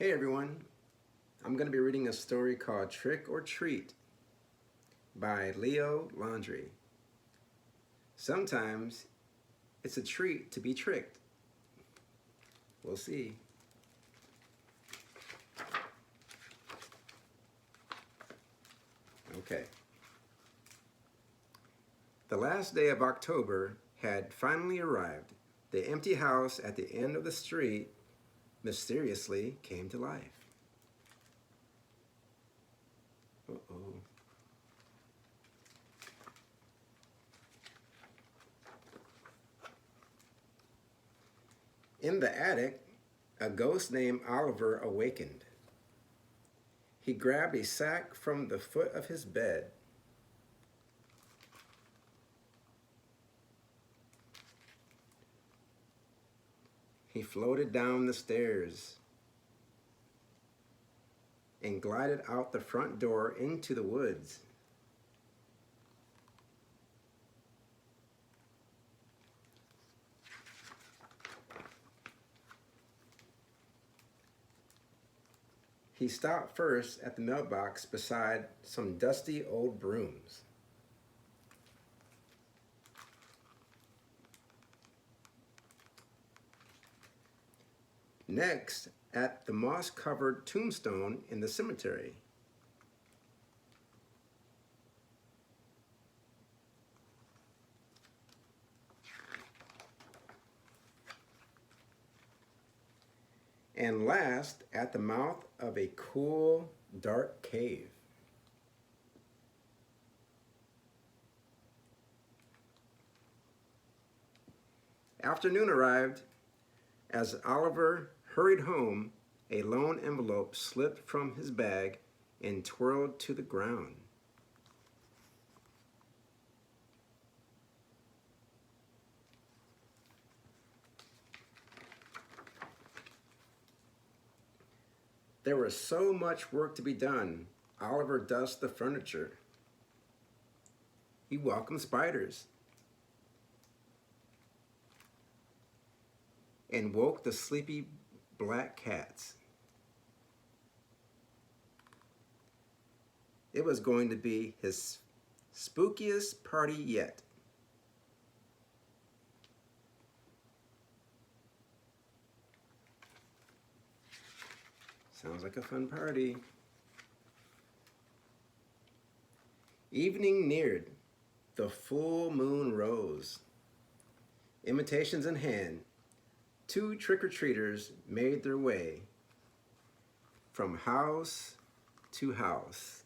Hey everyone, I'm going to be reading a story called Trick or Treat by Leo Laundrie. Sometimes it's a treat to be tricked. We'll see. Okay. The last day of October had finally arrived. The empty house at the end of the street mysteriously came to life. Uh-oh. In the attic, a ghost named Oliver awakened. He grabbed a sack from the foot of his bed. He floated down the stairs and glided out the front door into the woods. He stopped first at the mailbox beside some dusty old brooms. Next, at the moss-covered tombstone in the cemetery. And last, at the mouth of a cool, dark cave. Afternoon arrived. As Oliver hurried home, a lone envelope slipped from his bag and twirled to the ground. There was so much work to be done. Oliver dusted the furniture. He welcomed spiders and woke the sleepy black cats. It was going to be his spookiest party yet. Sounds like a fun party. Evening neared. The full moon rose. Invitations in hand, two trick-or-treaters made their way from house to house.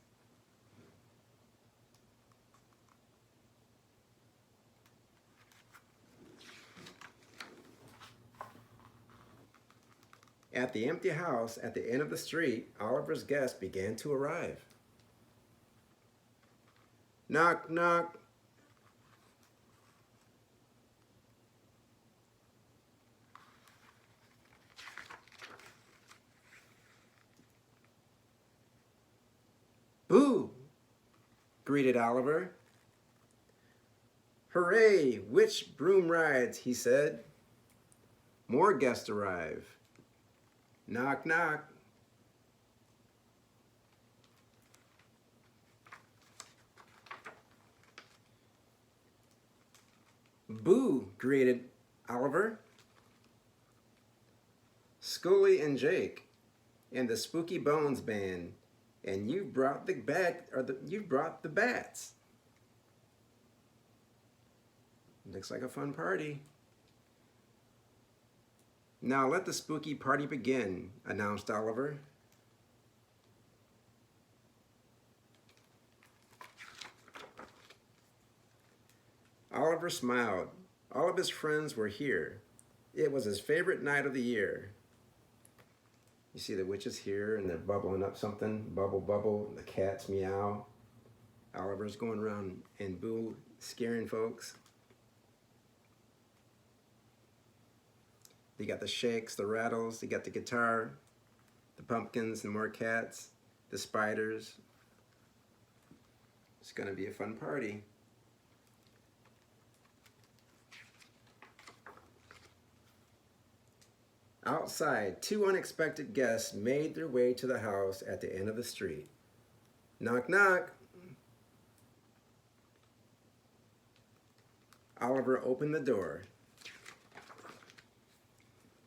At the empty house at the end of the street, Oliver's guests began to arrive. Knock, knock. Boo! Greeted Oliver. Hooray! Which broom rides? He said. More guests arrive. Knock, knock. Boo! Greeted Oliver. Scully and Jake and the Spooky Bones Band, and you brought the bats. Looks like a fun party. Now let the spooky party begin, announced Oliver. Oliver smiled. All of his friends were here. It was his favorite night of the year. You see the witches here and they're bubbling up something. Bubble, bubble. The cats meow. Oliver's going around and boo, scaring folks. They got the shakes, the rattles, they got the guitar, the pumpkins, and more cats, the spiders. It's gonna be a fun party. Outside, two unexpected guests made their way to the house at the end of the street. Knock, knock. Oliver opened the door.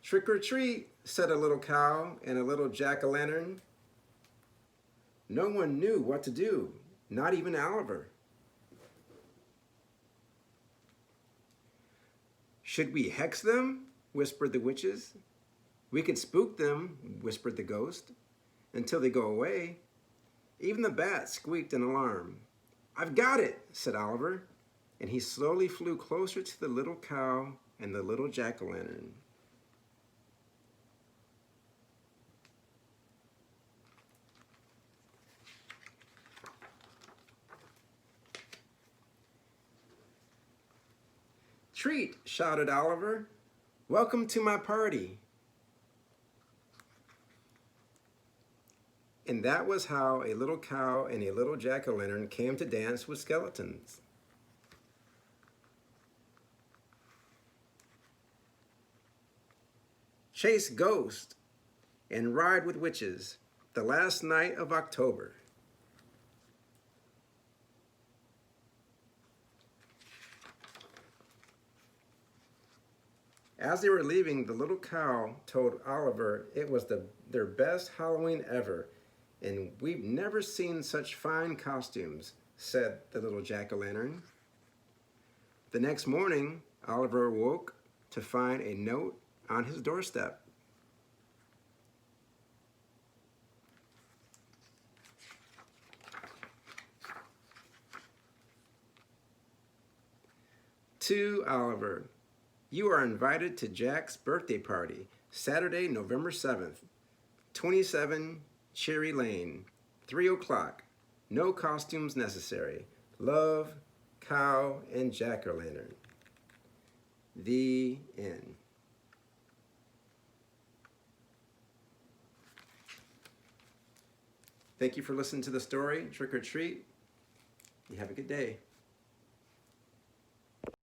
Trick or treat, said a little cow and a little jack-o'-lantern. No one knew what to do, not even Oliver. Should we hex them? Whispered the witches. We could spook them, whispered the ghost, until they go away. Even the bat squeaked in alarm. I've got it, said Oliver, and he slowly flew closer to the little cow and the little jack-o'-lantern. Treat, shouted Oliver. Welcome to my party. And that was how a little cow and a little jack-o'-lantern came to dance with skeletons. Chase ghosts and ride with witches, the last night of October. As they were leaving, the little cow told Oliver it was their best Halloween ever, and we've never seen such fine costumes, said the little jack-o'-lantern. The next morning, Oliver awoke to find a note on his doorstep. To Oliver, you are invited to Jack's birthday party, Saturday, November 7th, 27 Cherry Lane, 3 o'clock. No costumes necessary. Love, Cow, and Jack-o'-lantern. The end. Thank you for listening to the story, Trick or Treat. You have a good day.